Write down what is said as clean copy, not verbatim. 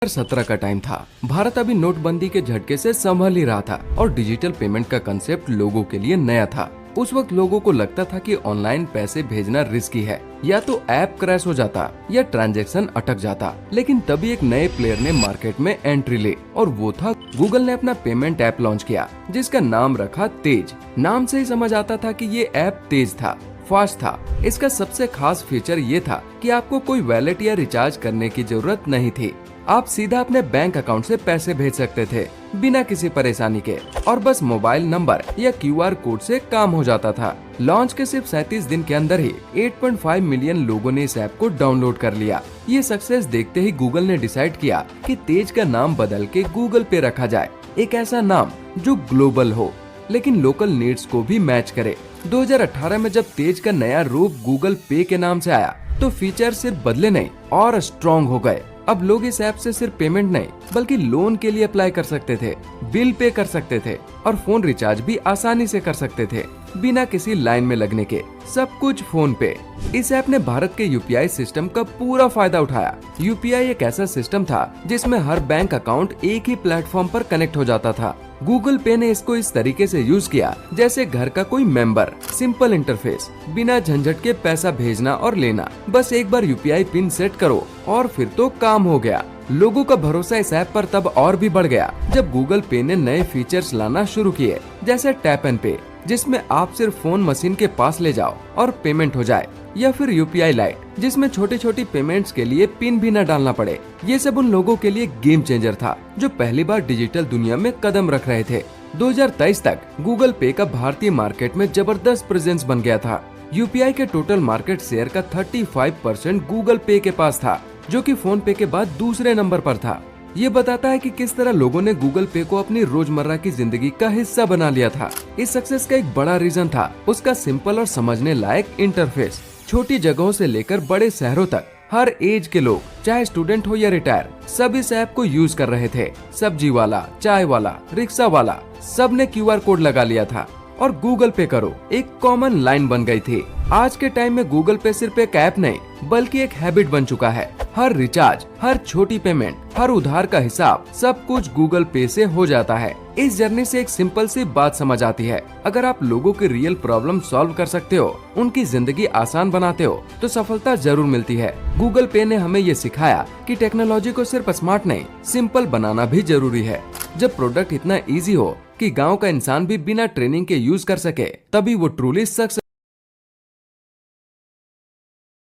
2017 का टाइम था। भारत अभी नोटबंदी के झटके से संभल ही रहा था और डिजिटल पेमेंट का कंसेप्ट लोगों के लिए नया था। उस वक्त लोगों को लगता था कि ऑनलाइन पैसे भेजना रिस्की है, या तो ऐप क्रैश हो जाता या ट्रांजैक्शन अटक जाता। लेकिन तभी एक नए प्लेयर ने मार्केट में एंट्री ली और वो था गूगल ने अपना पेमेंट ऐप लॉन्च किया, जिसका नाम रखा तेज। नाम से ही समझ आता था कि ये ऐप तेज था, फास्ट था। इसका सबसे खास फीचर ये था कि आपको कोई वैलेट या रिचार्ज करने की जरूरत नहीं थी। आप सीधा अपने बैंक अकाउंट से पैसे भेज सकते थे बिना किसी परेशानी के, और बस मोबाइल नंबर या क्यूआर कोड से काम हो जाता था। लॉन्च के सिर्फ 37 दिन के अंदर ही 8.5 मिलियन लोगों ने इस ऐप को डाउनलोड कर लिया। ये सक्सेस देखते ही गूगल ने डिसाइड किया कि तेज का नाम बदल के गूगल पे रखा जाए। एक ऐसा नाम जो ग्लोबल हो लेकिन लोकल नीड्स को भी मैच करे। 2018 में जब तेज का नया रूप गूगल पे के नाम से आया तो फीचर सिर्फ बदले नहीं और स्ट्रॉन्ग हो गए। अब लोग इस ऐप से सिर्फ पेमेंट नहीं बल्कि लोन के लिए अप्लाई कर सकते थे, बिल पे कर सकते थे और फोन रिचार्ज भी आसानी से कर सकते थे बिना किसी लाइन में लगने के। सब कुछ फोन पे। इस ऐप ने भारत के यूपीआई सिस्टम का पूरा फायदा उठाया। यूपीआई एक ऐसा सिस्टम था जिसमें हर बैंक अकाउंट एक ही प्लेटफॉर्म पर कनेक्ट हो जाता था। गूगल पे ने इसको इस तरीके से यूज किया जैसे घर का कोई मेंबर। सिंपल इंटरफेस, बिना झंझट के पैसा भेजना और लेना। बस एक बार यूपीआई पिन सेट करो और फिर तो काम हो गया। लोगों का भरोसा इस ऐप पर तब और भी बढ़ गया जब गूगल पे ने नए फीचर्स लाना शुरू किए, जैसे टैप एंड पे, जिसमें आप सिर्फ फोन मशीन के पास ले जाओ और पेमेंट हो जाए, या फिर यूपीआई लाइट, जिसमें छोटी छोटी पेमेंट्स के लिए पिन भी न डालना पड़े। ये सब उन लोगों के लिए गेम चेंजर था जो पहली बार डिजिटल दुनिया में कदम रख रहे थे। 2023 तक गूगल पे का भारतीय मार्केट में जबरदस्त प्रेजेंस बन गया था। यूपीआई के टोटल मार्केट शेयर का 35% गूगल पे के पास था, जो कि फोन पे के बाद दूसरे नंबर पर था। ये बताता है कि किस तरह लोगों ने गूगल पे को अपनी रोजमर्रा की जिंदगी का हिस्सा बना लिया था। इस सक्सेस का एक बड़ा रीजन था उसका सिंपल और समझने लायक इंटरफेस। छोटी जगहों से लेकर बड़े शहरों तक हर एज के लोग, चाहे स्टूडेंट हो या रिटायर, सब इस ऐप को यूज कर रहे थे। सब्जी वाला, चाय वाला, रिक्शा वाला, सब ने क्यूआर कोड लगा लिया था और गूगल पे करो एक कॉमन लाइन बन गई थी। आज के टाइम में गूगल पे सिर्फ एक ऐप नहीं बल्कि एक हैबिट बन चुका है। हर रिचार्ज, हर छोटी पेमेंट, हर उधार का हिसाब, सब कुछ गूगल पे से हो जाता है। इस जर्नी से एक सिंपल सी बात समझ आती है, अगर आप लोगों की रियल प्रॉब्लम सॉल्व कर सकते हो, उनकी जिंदगी आसान बनाते हो, तो सफलता जरूर मिलती है। गूगल पे ने हमें ये सिखाया कि टेक्नोलॉजी को सिर्फ स्मार्ट नहीं, सिंपल बनाना भी जरूरी है। जब प्रोडक्ट इतना इजी हो कि गांव का इंसान भी बिना ट्रेनिंग के यूज कर सके, तभी वो ट्रूली सक्सेस